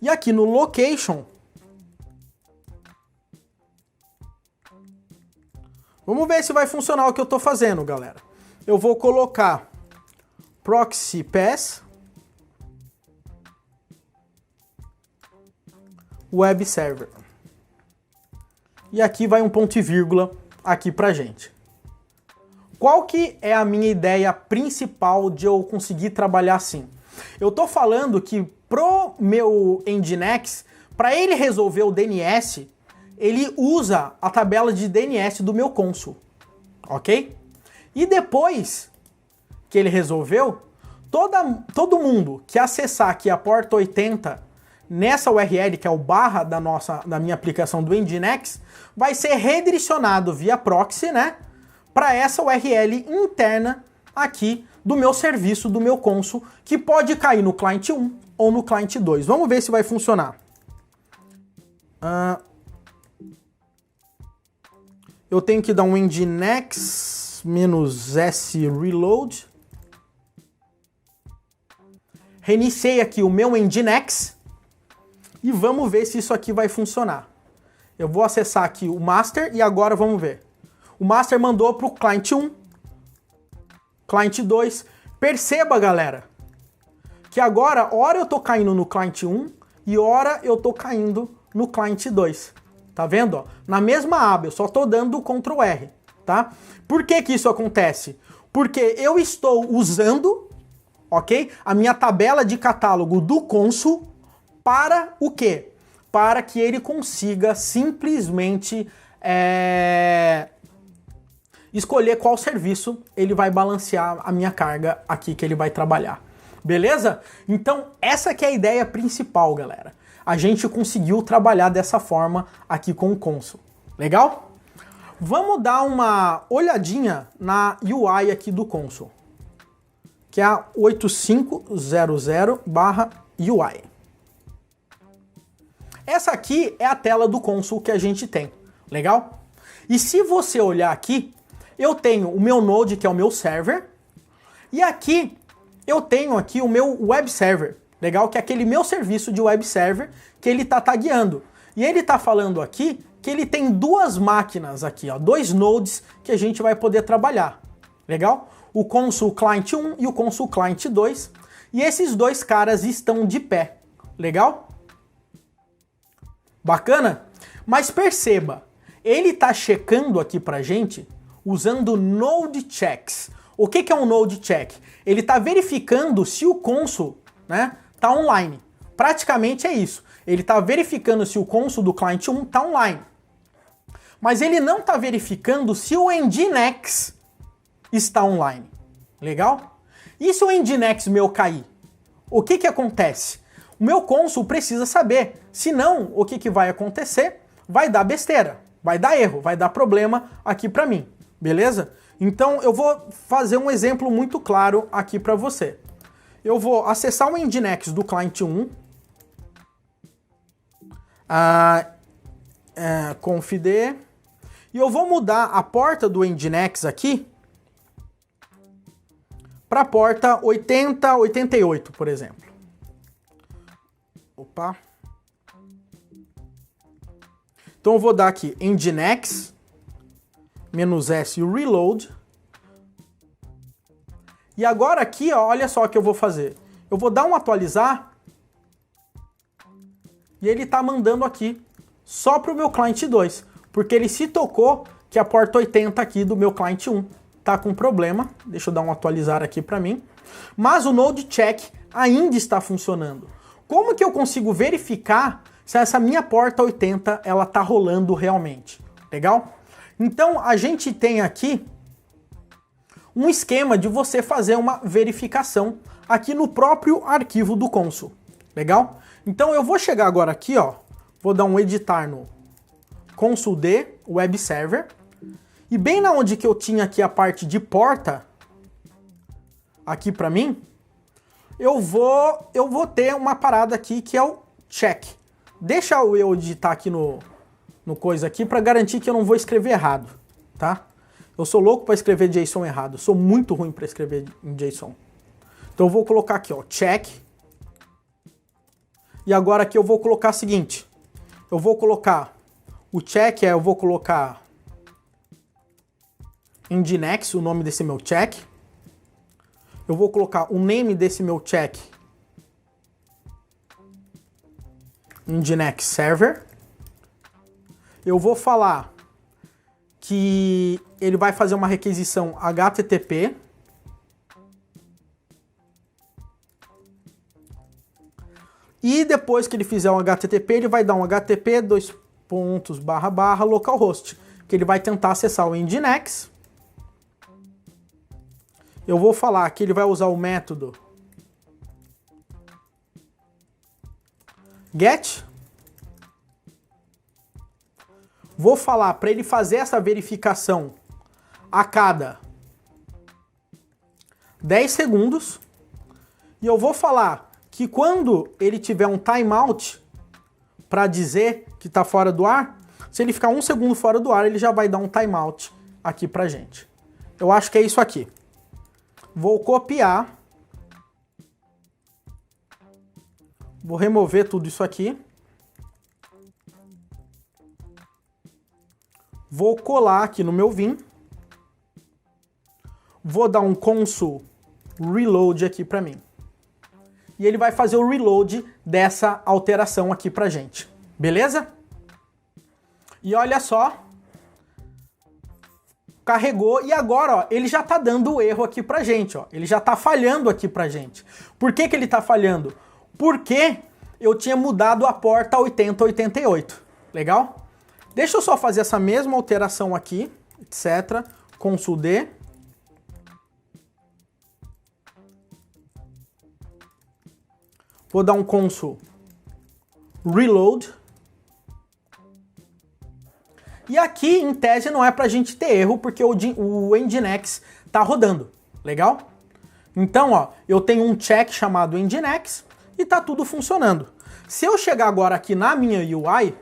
E aqui no location, vamos ver se vai funcionar o que eu estou fazendo, galera. Eu vou colocar proxy pass web server. E aqui vai um ponto e vírgula aqui pra gente. Qual que é a minha ideia principal de eu conseguir trabalhar assim? Eu tô falando que pro meu Nginx, para ele resolver o DNS, ele usa a tabela de DNS do meu Consul, ok? E depois que ele resolveu, todo mundo que acessar aqui a porta 80 nessa URL, que é o barra da minha aplicação do Nginx, vai ser redirecionado via proxy, né, para essa URL interna aqui do meu serviço, do meu Consul, que pode cair no cliente 1 ou no cliente 2. Vamos ver se vai funcionar. Eu tenho que dar um Nginx -s reload. Reiniciei aqui o meu Nginx. E vamos ver se isso aqui vai funcionar. Eu vou acessar aqui o master e agora vamos ver. O master mandou para o cliente 1, cliente 2. Perceba, galera, que agora, hora eu tô caindo no cliente 1 e hora eu tô caindo no cliente 2. Tá vendo? Ó? Na mesma aba, eu só tô dando o Ctrl R, tá? Por que que isso acontece? Porque eu estou usando, ok, a minha tabela de catálogo do Consul para o quê? Para que ele consiga simplesmente escolher qual serviço ele vai balancear a minha carga aqui que ele vai trabalhar. Beleza? Então essa que é a ideia principal, galera. A gente conseguiu trabalhar dessa forma aqui com o Consul. Legal? Vamos dar uma olhadinha na UI aqui do console, que é a 8500/UI. Essa aqui é a tela do console que a gente tem, legal? E se você olhar aqui, eu tenho o meu Node, que é o meu server, e aqui eu tenho aqui o meu web server, legal? Que é aquele meu serviço de web server que ele tá tagueando. E ele tá falando aqui que ele tem duas máquinas aqui, ó, dois nodes que a gente vai poder trabalhar, legal? O Console Client 1 e o Console Client 2, e esses dois caras estão de pé, legal? Bacana? Mas perceba, ele tá checando aqui pra gente usando node checks. O que é um node check? Ele tá verificando se o console, né, tá online. Praticamente é isso. Ele tá verificando se o console do client 1 tá online. Mas ele não tá verificando se o Nginx está online. Legal? E se o Nginx meu cair? O que acontece? O meu console precisa saber. Senão, o que vai acontecer? Vai dar besteira, vai dar erro, vai dar problema aqui para mim. Beleza? Então eu vou fazer um exemplo muito claro aqui para você. Eu vou acessar o Nginx do client 1, confd, e eu vou mudar a porta do Nginx aqui para a porta 8088, por exemplo. Opa. Então eu vou dar aqui Nginx -S reload. E agora aqui, ó, olha só o que eu vou fazer. Eu vou dar um atualizar e ele tá mandando aqui só pro meu client 2, porque ele se tocou que a porta 80 aqui do meu client 1 tá com problema. Deixa eu dar um atualizar aqui para mim. Mas o node check ainda está funcionando. Como que eu consigo verificar se essa minha porta 80 ela tá rolando realmente? Legal? Então a gente tem aqui um esquema de você fazer uma verificação aqui no próprio arquivo do console. Legal? Então eu vou chegar agora aqui, ó, vou dar um editar no console.d web server, e bem na onde que eu tinha aqui a parte de porta aqui para mim, eu vou ter uma parada aqui que é o check. Deixa eu editar aqui no coisa aqui para garantir que eu não vou escrever errado, tá? Eu sou louco para escrever JSON errado, sou muito ruim para escrever em JSON. Então eu vou colocar aqui, ó, check. E agora aqui eu vou colocar o seguinte, eu vou colocar o check, eu vou colocar Nginx, o nome desse meu check. Eu vou colocar o name desse meu check, Nginx server. Eu vou falar que ele vai fazer uma requisição HTTP. E depois que ele fizer um HTTP, ele vai dar um HTTP // localhost, que ele vai tentar acessar o Nginx. Eu vou falar que ele vai usar o método get. Vou falar para ele fazer essa verificação a cada 10 segundos. E eu vou falar que quando ele tiver um timeout para dizer que está fora do ar, se ele ficar 1 segundo fora do ar, ele já vai dar um timeout aqui para gente. Eu acho que é isso aqui. Vou copiar. Vou remover tudo isso aqui. Vou colar aqui no meu Vim. Vou dar um console reload aqui para mim. E ele vai fazer o reload dessa alteração aqui pra gente. Beleza? E olha só. Carregou e agora, ó, ele já tá dando o erro aqui pra gente, ó. Ele já tá falhando aqui pra gente. Por que ele tá falhando? Porque eu tinha mudado a porta 8088. Legal? Deixa eu só fazer essa mesma alteração aqui, etc. Console D. Vou dar um console reload. E aqui, em tese, não é pra gente ter erro, porque o Nginx tá rodando, legal? Então, ó, eu tenho um check chamado Nginx e tá tudo funcionando. Se eu chegar agora aqui na minha UI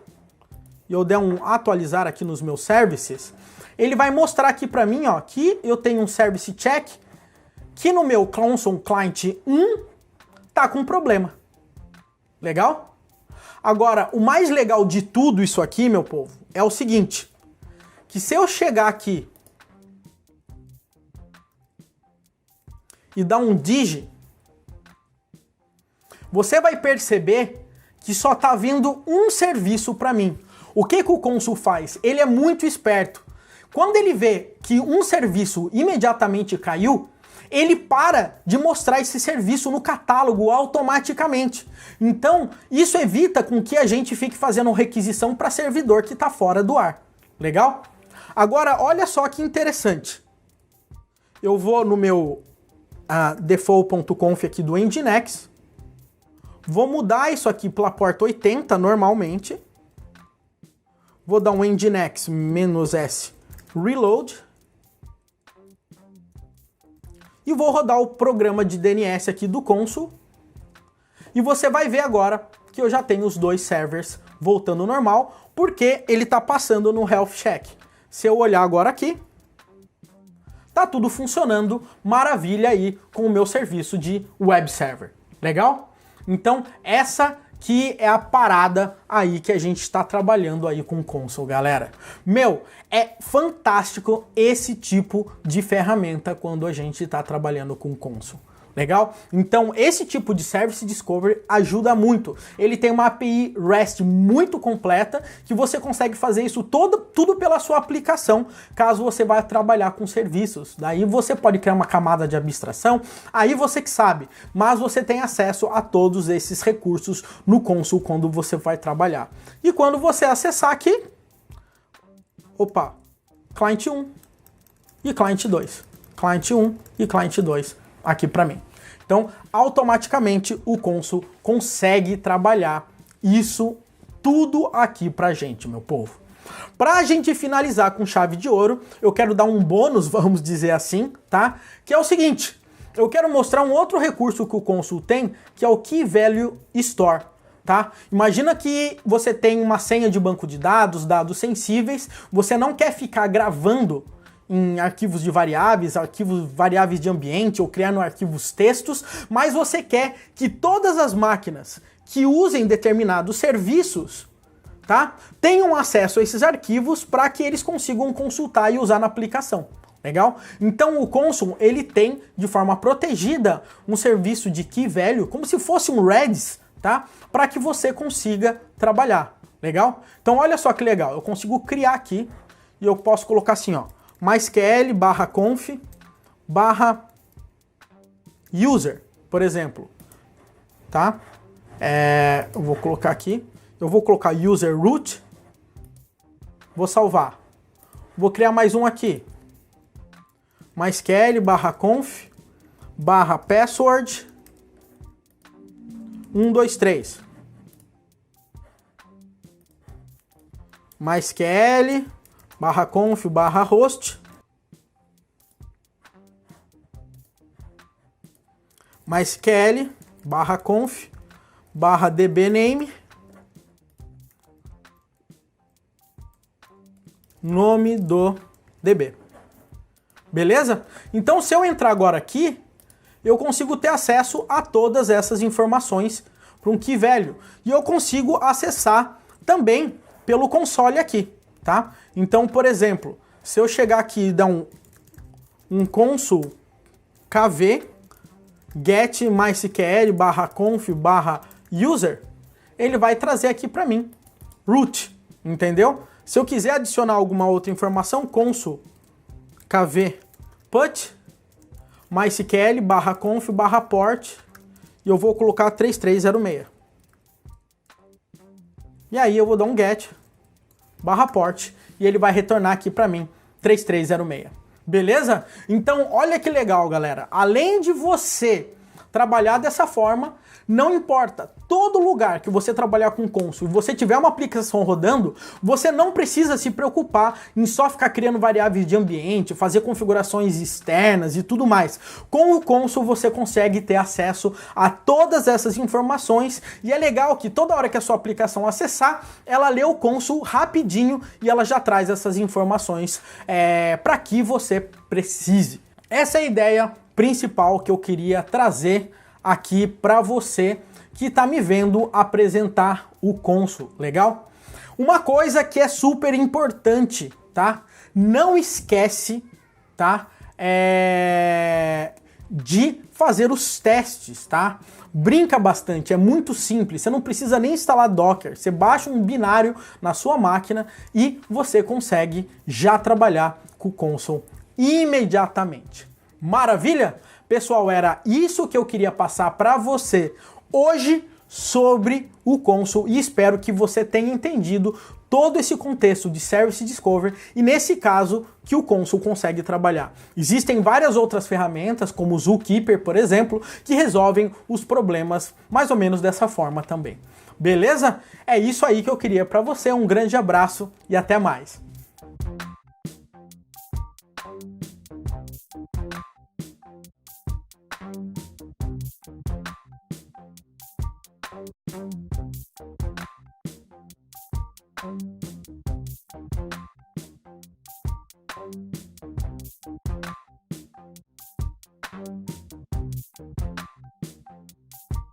e eu der um atualizar aqui nos meus services, ele vai mostrar aqui pra mim, ó, que eu tenho um service check que no meu console client 1 tá com problema. Legal? Agora, o mais legal de tudo isso aqui, meu povo, é o seguinte, que se eu chegar aqui e dar um dig, você vai perceber que só tá vindo um serviço para mim. O que o Consul faz? Ele é muito esperto. Quando ele vê que um serviço imediatamente caiu, ele para de mostrar esse serviço no catálogo automaticamente. Então, isso evita com que a gente fique fazendo requisição para servidor que está fora do ar. Legal? Agora, olha só que interessante. Eu vou no meu default.conf aqui do Nginx, vou mudar isso aqui pela porta 80 normalmente, vou dar um Nginx -s reload, e vou rodar o programa de DNS aqui do Consul. E você vai ver agora que eu já tenho os dois servers voltando ao normal, porque ele está passando no health check. Se eu olhar agora aqui, tá tudo funcionando maravilha aí com o meu serviço de web server. Legal? Então, essa que é a parada aí que a gente está trabalhando aí com o Consul, galera. Meu, é fantástico esse tipo de ferramenta quando a gente está trabalhando com o Consul. Legal? Então, esse tipo de Service Discovery ajuda muito. Ele tem uma API REST muito completa, que você consegue fazer isso tudo pela sua aplicação, caso você vá trabalhar com serviços. Daí você pode criar uma camada de abstração, aí você que sabe, mas você tem acesso a todos esses recursos no Consul quando você vai trabalhar. E quando você acessar aqui, opa, client 1 e client 2. Client 1 e client 2. Aqui para mim. Então, automaticamente o Consul consegue trabalhar isso tudo aqui pra gente, meu povo. Pra gente finalizar com chave de ouro, eu quero dar um bônus, vamos dizer assim, tá? Que é o seguinte, eu quero mostrar um outro recurso que o Consul tem, que é o Key Value Store, tá? Imagina que você tem uma senha de banco de dados, dados sensíveis, você não quer ficar gravando em arquivos de variáveis, arquivos variáveis de ambiente ou criando arquivos textos, mas você quer que todas as máquinas que usem determinados serviços, tá, tenham acesso a esses arquivos para que eles consigam consultar e usar na aplicação. Legal? Então o Consul, ele tem de forma protegida um serviço de Key Value, como se fosse um Redis, tá? Para que você consiga trabalhar. Legal? Então olha só que legal, eu consigo criar aqui e eu posso colocar assim, ó, mysql/conf/user, por exemplo, tá? Eu vou colocar aqui, eu vou colocar user root, vou salvar, vou criar mais um aqui, mysql/conf/password 123, mysql/conf/host, mysql/conf/dbname, nome do DB. Beleza? Então, se eu entrar agora aqui, eu consigo ter acesso a todas essas informações para um Key Value. E eu consigo acessar também pelo console aqui, tá? Então, por exemplo, se eu chegar aqui e dar um consul kv get mysql/conf/user, ele vai trazer aqui para mim root, entendeu? Se eu quiser adicionar alguma outra informação, consul kv put mysql/conf/port e eu vou colocar 3306. E aí eu vou dar um get /port e ele vai retornar aqui para mim 3306. Beleza? Então olha que legal, galera. Além de você trabalhar dessa forma, não importa. Todo lugar que você trabalhar com Consul e você tiver uma aplicação rodando, você não precisa se preocupar em só ficar criando variáveis de ambiente, fazer configurações externas e tudo mais. Com o Consul você consegue ter acesso a todas essas informações e é legal que toda hora que a sua aplicação acessar, ela lê o Consul rapidinho e ela já traz essas informações para que você precise. Essa é a ideia principal que eu queria trazer aqui para você que está me vendo apresentar o Consul, legal? Uma coisa que é super importante, tá? Não esquece, tá? De fazer os testes, tá? Brinca bastante, é muito simples, você não precisa nem instalar Docker, você baixa um binário na sua máquina e você consegue já trabalhar com o Consul imediatamente. Maravilha? Pessoal, era isso que eu queria passar para você hoje sobre o Consul e espero que você tenha entendido todo esse contexto de Service Discovery e nesse caso que o Consul consegue trabalhar. Existem várias outras ferramentas, como o Zookeeper, por exemplo, que resolvem os problemas mais ou menos dessa forma também. Beleza? É isso aí que eu queria para você. Um grande abraço e até mais. Thank you.